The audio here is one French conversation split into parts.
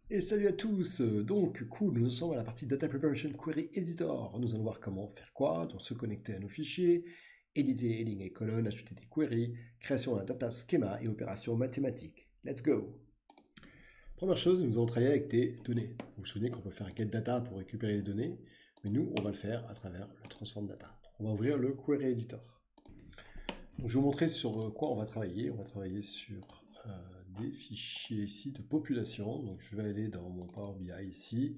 Et salut à tous! Donc, cool, nous sommes à la partie Data Preparation Query Editor. Nous allons voir comment faire quoi, donc se connecter à nos fichiers, éditer lignes et colonnes, ajouter des queries, création d'un data schema et opérations mathématiques. Let's go! Première chose, nous allons travailler avec des données. Vous vous souvenez qu'on peut faire un get data pour récupérer les données, mais nous, on va le faire à travers le transform data. Donc, on va ouvrir le Query Editor. Donc, je vais vous montrer sur quoi on va travailler. On va travailler sur des fichiers ici de population. Donc je vais aller dans mon Power BI ici,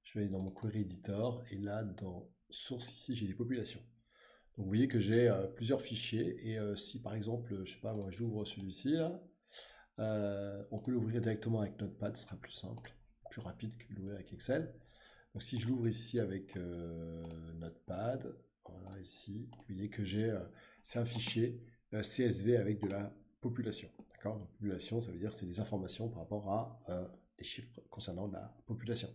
je vais aller dans mon Query Editor et là dans Source ici j'ai des populations. Donc vous voyez que j'ai plusieurs fichiers et si par exemple, je sais pas moi j'ouvre celui-ci là, on peut l'ouvrir directement avec Notepad, ce sera plus simple, plus rapide que de l'ouvrir avec Excel. Donc si je l'ouvre ici avec Notepad, voilà ici, vous voyez que c'est un fichier CSV avec de la population. D'accord? Donc population, ça veut dire c'est des informations par rapport à des chiffres concernant la population.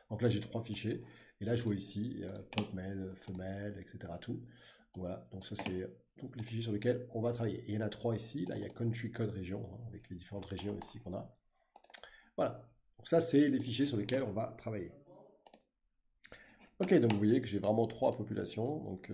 Donc là j'ai trois fichiers et là je vois ici pot male, femelle, etc. Tout. Voilà, donc ça c'est donc les fichiers sur lesquels on va travailler. Et il y en a trois ici. Là il y a country code région hein, avec les différentes régions ici qu'on a. Voilà. Donc ça c'est les fichiers sur lesquels on va travailler. Ok, donc vous voyez que j'ai vraiment trois populations. Donc,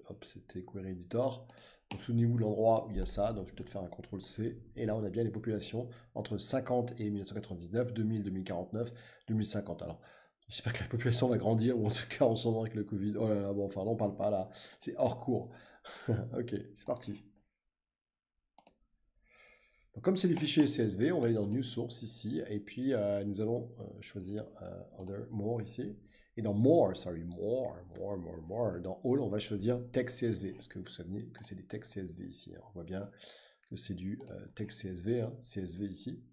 hop, c'était Query Editor. Donc, souvenez-vous de l'endroit où il y a ça. Donc, je vais peut-être faire un CTRL-C. Et là, on a bien les populations entre 50 et 1999, 2000, 2049, 2050. Alors, j'espère que la population va grandir, ou en tout cas, on s'en va avec le Covid. Oh là là, bon, enfin, n'en parle pas là. C'est hors cours. Ok, c'est parti. Donc, comme c'est des fichiers CSV, on va aller dans New Source ici, et puis nous allons choisir Other, More ici. Et dans More, dans All, on va choisir Text CSV, parce que vous vous souvenez que c'est des textes CSV ici. Hein. On voit bien que c'est du texte CSV, hein, CSV ici.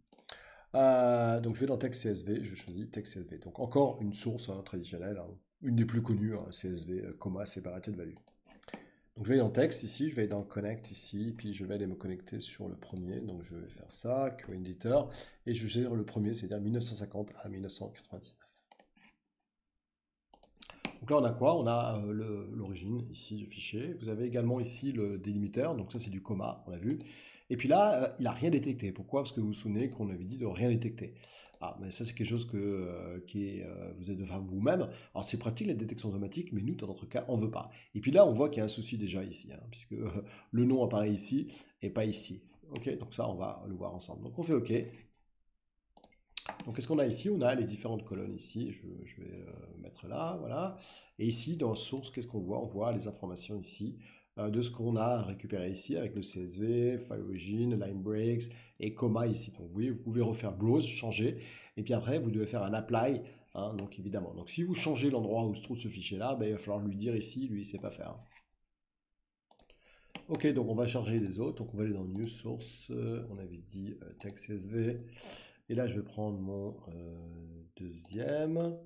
Donc je vais dans Text CSV, je choisis Text CSV. Donc encore une source hein, traditionnelle, hein, une des plus connues, hein, CSV, comma separated value. Donc je vais dans texte ici, je vais dans connect ici, puis je vais aller me connecter sur le premier. Donc je vais faire ça, Query Editor, et je vais choisir le premier, c'est-à-dire 1950 à 1999. Donc là on a quoi? On a l'origine ici du fichier. Vous avez également ici le délimiteur, donc ça c'est du comma, on l'a vu. Et puis là, il n'a rien détecté. Pourquoi? Parce que vous vous souvenez qu'on avait dit de rien détecter. Ah, mais ça c'est quelque chose vous êtes de faire vous-même. Alors c'est pratique la détection automatique, mais nous dans notre cas on ne veut pas. Et puis là on voit qu'il y a un souci déjà ici, hein, puisque le nom apparaît ici et pas ici. Ok, donc ça on va le voir ensemble. Donc on fait OK. Donc, qu'est-ce qu'on a ici? On a les différentes colonnes ici. Je vais mettre là, voilà. Et ici, dans source, qu'est-ce qu'on voit? On voit les informations ici de ce qu'on a récupéré ici avec le CSV, file origin, line breaks et comma ici. Donc, vous pouvez refaire browse, changer. Et puis après, vous devez faire un apply. Hein, donc, évidemment. Donc, si vous changez l'endroit où se trouve ce fichier-là, ben, il va falloir lui dire ici, lui, il ne sait pas faire. Ok, donc on va charger les autres. Donc, on va aller dans New Source. On avait dit text CSV. Et là, je vais prendre mon deuxième.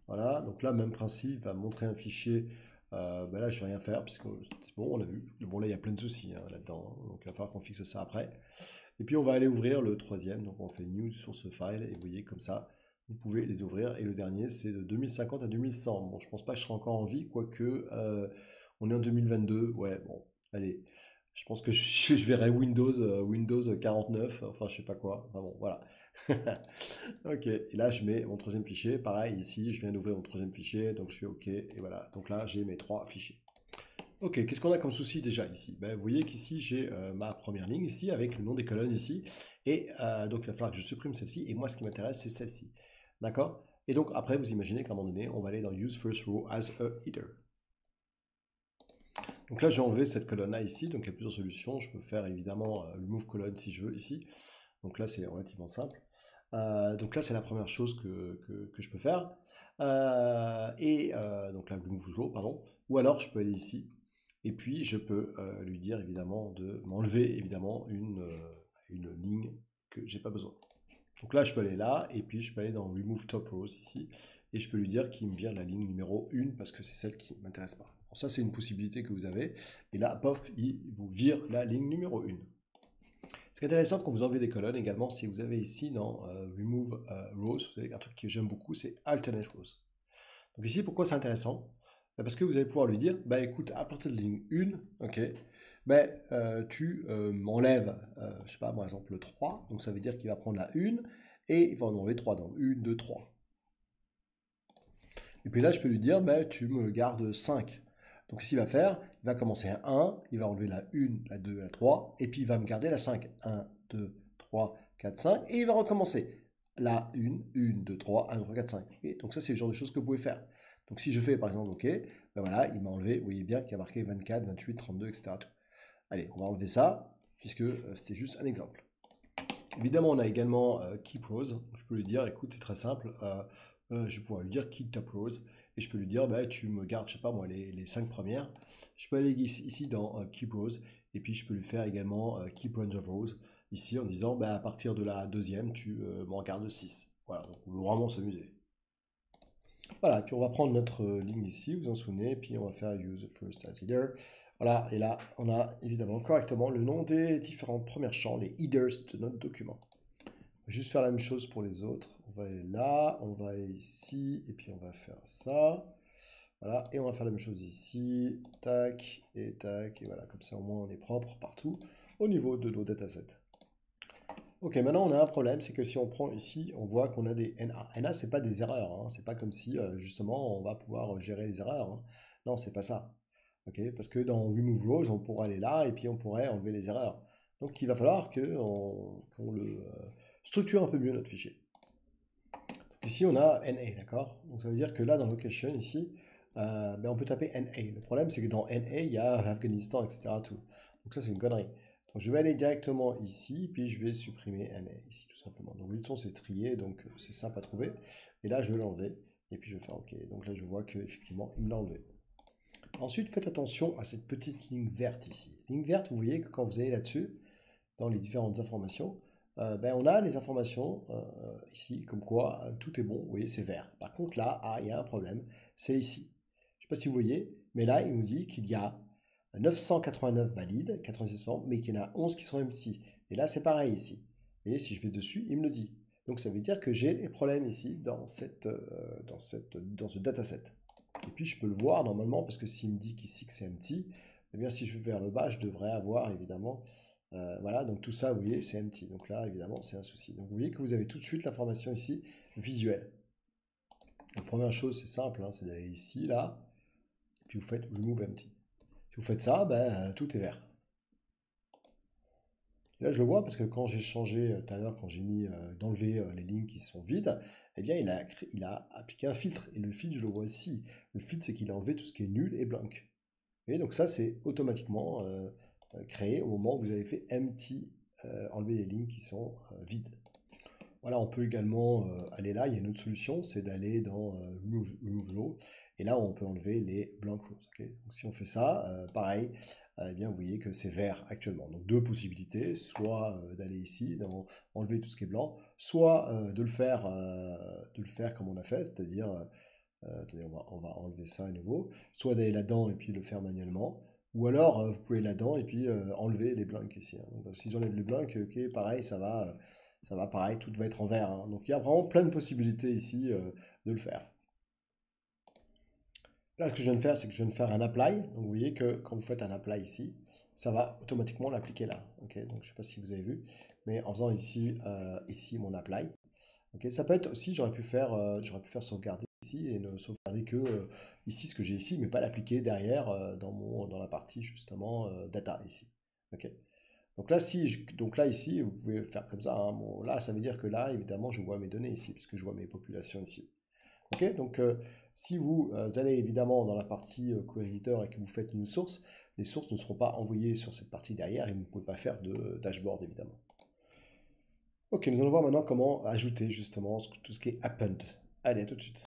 Voilà, donc là, même principe, il va me montrer un fichier. Ben là, je ne vais rien faire, puisque c'est bon, on a vu. Bon, là, il y a plein de soucis hein, là-dedans. Donc, il va falloir qu'on fixe ça après. Et puis, on va aller ouvrir le troisième. Donc, on fait New Source File. Et vous voyez, comme ça, vous pouvez les ouvrir. Et le dernier, c'est de 2050 à 2100. Bon, je ne pense pas que je serai encore en vie, quoique on est en 2022. Ouais, bon, allez. Je pense que je verrai Windows 49, enfin je sais pas quoi. Enfin bon, voilà. Ok, et là je mets mon troisième fichier. Pareil, ici je viens d'ouvrir mon troisième fichier, donc je fais OK, et voilà. Donc là j'ai mes trois fichiers. Ok, qu'est-ce qu'on a comme souci déjà ici? Ben, vous voyez qu'ici j'ai ma première ligne ici avec le nom des colonnes ici. Et donc il va falloir que je supprime celle-ci. Et moi ce qui m'intéresse c'est celle-ci. D'accord? Et donc après vous imaginez qu'à un moment donné on va aller dans Use First Row as a Header. Donc là, j'ai enlevé cette colonne-là ici. Donc il y a plusieurs solutions. Je peux faire évidemment remove colonne si je veux ici. Donc là, c'est relativement simple. Donc là, c'est la première chose que je peux faire. Donc là, remove row, pardon. Ou alors, je peux aller ici. Et puis, je peux lui dire évidemment de m'enlever évidemment une ligne que j'ai pas besoin. Donc là, je peux aller là. Et puis, je peux aller dans remove top rows ici. Et je peux lui dire qu'il me vire la ligne numéro 1 parce que c'est celle qui ne m'intéresse pas. Alors ça, c'est une possibilité que vous avez. Et là, pof, il vous vire la ligne numéro 1. Ce qui est intéressant quand vous enlevez des colonnes également, si vous avez ici dans Remove Rows, vous avez un truc que j'aime beaucoup, c'est Alternate Rows. Donc ici, pourquoi c'est intéressant? Parce que vous allez pouvoir lui dire, bah écoute, à partir de la ligne 1, ok, tu m'enlèves, je sais pas, par exemple le 3, donc ça veut dire qu'il va prendre la 1, et il va en enlever 3, donc 1, 2, 3. Et puis là, je peux lui dire, bah, tu me gardes 5. Donc, qu'est-ce qu'il va faire? Il va commencer à 1, il va enlever la 1, la 2, la 3, et puis il va me garder la 5. 1, 2, 3, 4, 5, et il va recommencer. La 1, 1, 2, 3, 1, 2, 3, 4, 5. Et donc ça, c'est le genre de choses que vous pouvez faire. Donc si je fais par exemple OK, ben voilà, il m'a enlevé, vous voyez bien qu'il y a marqué 24, 28, 32, etc. Tout. Allez, on va enlever ça, puisque c'était juste un exemple. Évidemment, on a également keep rows. Je peux lui dire, écoute, c'est très simple, je pourrais lui dire keep top rows, et je peux lui dire, bah, tu me gardes, je sais pas moi, les 5 premières. Je peux aller ici dans keep rows, et puis je peux lui faire également keep range of rows, ici en disant, bah, à partir de la deuxième, tu m'en gardes 6. Voilà, donc on veut vraiment s'amuser. Voilà, puis on va prendre notre ligne ici, vous en souvenez, puis on va faire use first as header. Voilà, et là, on a évidemment correctement le nom des différents premiers champs, les headers de notre document. On va juste faire la même chose pour les autres. On va aller là, on va aller ici, et puis on va faire ça. Voilà, et on va faire la même chose ici, tac, et voilà, comme ça au moins on est propre partout au niveau de nos datasets. Ok, maintenant on a un problème, c'est que si on prend ici, on voit qu'on a des NA. NA, c'est pas des erreurs, hein. C'est pas comme si justement on va pouvoir gérer les erreurs, hein. Non, c'est pas ça. Ok, parce que dans Remove Rows, on pourrait aller là et puis on pourrait enlever les erreurs. Donc il va falloir qu'on le structure un peu mieux notre fichier. Ici on a NA, d'accord? Donc ça veut dire que là dans Location, ici, ben, on peut taper NA. Le problème c'est que dans NA, il y a Afghanistan, etc. Tout. Donc ça c'est une connerie. Donc je vais aller directement ici, puis je vais supprimer NA ici tout simplement. Donc le son c'est trié, donc c'est simple à trouver. Et là je vais l'enlever, et puis je vais faire OK. Donc là je vois qu'effectivement il me l'a enlevé. Ensuite faites attention à cette petite ligne verte ici. Ligne verte, vous voyez que quand vous allez là-dessus, dans les différentes informations, ben on a les informations ici, comme quoi tout est bon, vous voyez c'est vert. Par contre là, il y a un problème, c'est ici. Je ne sais pas si vous voyez, mais là il nous dit qu'il y a 989 valides, 86%, mais qu'il y en a 11 qui sont empty. Et là, c'est pareil ici. Vous voyez, si je vais dessus, il me le dit. Donc ça veut dire que j'ai des problèmes ici dans ce dataset. Et puis je peux le voir normalement, parce que s'il me dit qu'ici que c'est empty, eh bien si je vais vers le bas, je devrais avoir évidemment, voilà, donc tout ça, vous voyez, c'est empty. Donc là, évidemment, c'est un souci. Donc vous voyez que vous avez tout de suite l'information ici visuelle. La première chose, c'est simple, hein, c'est d'aller ici, là, et puis vous faites remove empty. Si vous faites ça, ben, tout est vert. Et là, je le vois parce que quand j'ai changé tout à l'heure, quand j'ai mis d'enlever les lignes qui sont vides, eh bien, il a appliqué un filtre. Et le filtre, je le vois ici. Le filtre, c'est qu'il a enlevé tout ce qui est nul et blank. Et donc ça, c'est automatiquement créé au moment où vous avez fait empty, enlever les lignes qui sont vides. Voilà, on peut également aller là, il y a une autre solution, c'est d'aller dans Remove Row, et là on peut enlever les blank rows. Okay, donc si on fait ça, pareil, eh bien vous voyez que c'est vert actuellement. Donc deux possibilités, soit d'aller ici, enlever tout ce qui est blanc, soit de le faire comme on a fait, c'est-à-dire, attendez, on va enlever ça à nouveau, soit d'aller là-dedans et puis le faire manuellement, ou alors vous pouvez là-dedans et puis enlever les blanks ici. Hein. Donc si j'enlève les blanks, ok, pareil, ça va pareil, tout va être en vert. Hein. Donc il y a vraiment plein de possibilités ici de le faire. Là, ce que je viens de faire, c'est que je viens de faire un apply. Donc vous voyez que quand vous faites un apply ici, ça va automatiquement l'appliquer là. Okay, donc je ne sais pas si vous avez vu, mais en faisant ici, ici mon apply. Okay, ça peut être aussi, j'aurais pu faire sauvegarder ici et ne sauvegarder que ici ce que j'ai ici, mais pas l'appliquer derrière dans la partie justement data ici. Okay. Donc là, ici, vous pouvez faire comme ça. Hein. Bon, là, ça veut dire que là, évidemment, je vois mes données ici, puisque je vois mes populations ici. Ok, donc si vous allez évidemment dans la partie Query Editor et que vous faites une source, les sources ne seront pas envoyées sur cette partie derrière et vous ne pouvez pas faire de dashboard, évidemment. Ok, nous allons voir maintenant comment ajouter justement tout ce qui est append. Allez, à tout de suite.